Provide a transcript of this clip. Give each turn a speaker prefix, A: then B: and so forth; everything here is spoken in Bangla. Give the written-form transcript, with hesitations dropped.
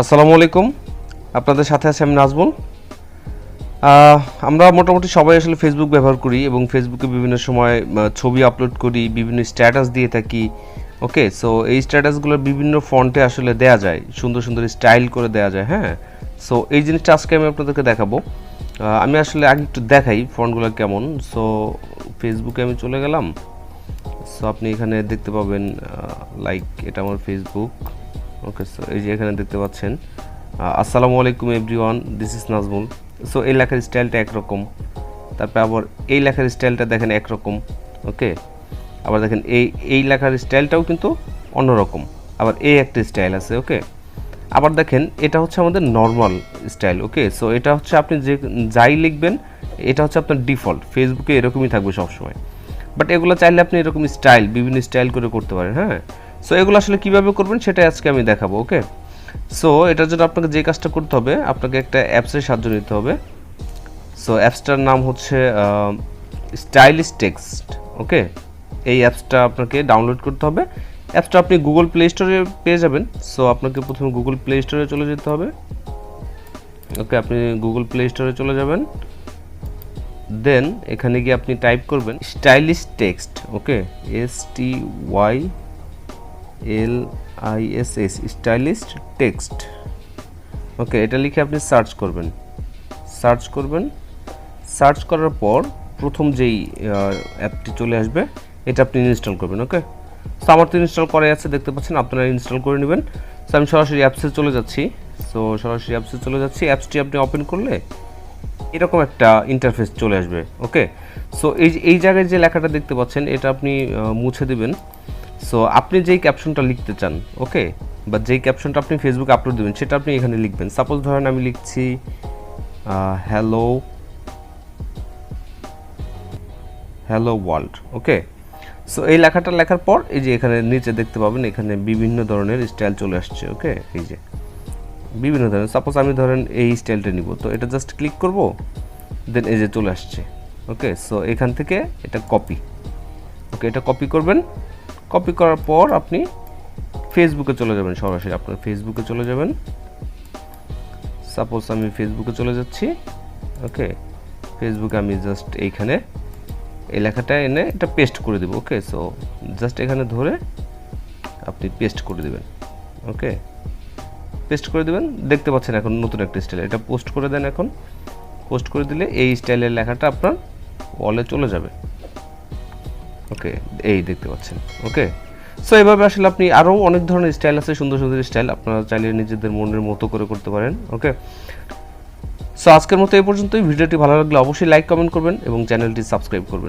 A: আসসালামু আলাইকুম। আপনাদের সাথে আছি আমি নাজমুল। আমরা মোটামুটি সবাই আসলে ফেসবুক ব্যবহার করি এবং ফেসবুকে বিভিন্ন সময় ছবি আপলোড করি, বিভিন্ন স্ট্যাটাস দিয়ে থাকি। ওকে, সো এই স্ট্যাটাসগুলো বিভিন্ন ফন্টে আসলে দেয়া যায়, সুন্দর সুন্দর স্টাইল করে দেয়া যায়। হ্যাঁ, সো এই জিনিসটা আজকে আমি আপনাদেরকে দেখাবো। আমি আসলে আগে একটু দেখাই ফন্টগুলো কেমন। সো ফেসবুকে আমি চলে গেলাম। সো আপনি এখানে দেখতে পাবেন লাইক এটা আমার ফেসবুক। ওকে, সো এই যে এখানে দেখতে পাচ্ছেন আসসালামু আলাইকুম everyone, this is Nazmul. So এই লেখার স্টাইলটা একরকম, তারপরে আবার এই লেখার স্টাইলটা দেখেন একরকম। ওকে, আবার দেখেন এই লেখার স্টাইলটাও কিন্তু অন্যরকম, আবার এই একটা স্টাইল আছে। ওকে, আবার দেখেন এটা হচ্ছে আমাদের নর্মাল স্টাইল। ওকে, সো এটা হচ্ছে আপনি যে যাই লিখবেন এটা হচ্ছে আপনার ডিফল্ট, ফেসবুকে এরকমই থাকবে সবসময়। বাট এগুলো চাইলে আপনি এরকম স্টাইল, বিভিন্ন স্টাইল করে করতে পারেন। হ্যাঁ, সো এগুলো আসলে কীভাবে করবেন সেটাই আজকে আমি দেখাবো। ওকে, সো এটার জন্য আপনাকে যে কাজটা করতে হবে, আপনাকে একটা অ্যাপসের সাহায্য নিতে হবে। সো অ্যাপসটার নাম হচ্ছে স্টাইলিশ টেক্সট। ওকে, এই অ্যাপসটা আপনাকে ডাউনলোড করতে হবে। অ্যাপসটা আপনি গুগল প্লে স্টোরে পেয়ে যাবেন। সো আপনাকে প্রথমে গুগল প্লে স্টোরে চলে যেতে হবে। ওকে, আপনি গুগল প্লে স্টোরে চলে যাবেন, দেন এখানে গিয়ে আপনি টাইপ করবেন স্টাইলিশ টেক্সট। ওকে, STYLISH স্টাইলিশ টেক্সট। ওকে, এটা লিখে আপনি সার্চ করবেন। সার্চ করার পর প্রথম যেই অ্যাপটি চলে আসবে এটা আপনি ইনস্টল করবেন। ওকে, সো আমার তো ইনস্টল করাই আছে, দেখতে পাচ্ছেন, আপনারা ইনস্টল করে নেবেন। সো আমি সরাসরি অ্যাপসে চলে যাচ্ছি। অ্যাপসটি আপনি ওপেন করলে এরকম একটা ইন্টারফেস চলে আসবে। ওকে, সো এই জায়গায় যে লেখাটা দেখতে পাচ্ছেন এটা আপনি মুছে দিবেন। সো আপনি যেই ক্যাপশনটা লিখতে চান, ওকে, বা যেই ক্যাপশনটা আপনি ফেসবুকে আপলোড দেবেন সেটা আপনি এখানে লিখবেন। সাপোজ ধরেন আমি লিখছি হ্যালো ওয়ার্ল্ড। ওকে, সো এই লেখাটা লেখার পর এই যে এখানে নিচে দেখতে পাবেন এখানে বিভিন্ন ধরনের স্টাইল চলে আসছে। ওকে, এই যে বিভিন্ন ধরনের, সাপোজ আমি ধরেন এই স্টাইলটা নিব, তো এটা জাস্ট ক্লিক করব, দেন এই যে চলে আসছে। ওকে, সো এখান থেকে এটা কপি। ওকে, এটা কপি করবেন। কপি করার পর আপনি ফেসবুকে চলে যাবেন, সরাসরি আপনার ফেসবুকে চলে যাবেন। সাপোজ আমি ফেসবুকে চলে যাচ্ছি। ওকে, ফেসবুকে আমি জাস্ট এইখানে এই লেখাটা এনে এটা পেস্ট করে দেবো। ওকে, সো জাস্ট এখানে ধরে আপনি পেস্ট করে দেবেন। ওকে, পেস্ট করে দেবেন, দেখতে পাচ্ছেন এখন নতুন একটা স্টাইল। এটা পোস্ট করে দেন। এখন পোস্ট করে দিলে এই স্টাইলের লেখাটা আপনার ওয়ালে চলে যাবে। ওকে, এই দেখতে পাচ্ছেন। ওকে, সো এভাবে আসলে আপনি আরও অনেক ধরনের স্টাইল আছে, সুন্দর সুন্দর স্টাইল, আপনারা চাইলে নিজেদের মনের মতো করে করতে পারেন। ওকে, সো আজকের মতো এই পর্যন্তই। ভিডিওটি ভালো লাগলে অবশ্যই লাইক কমেন্ট করবেন এবং চ্যানেলটি সাবস্ক্রাইব করবেন।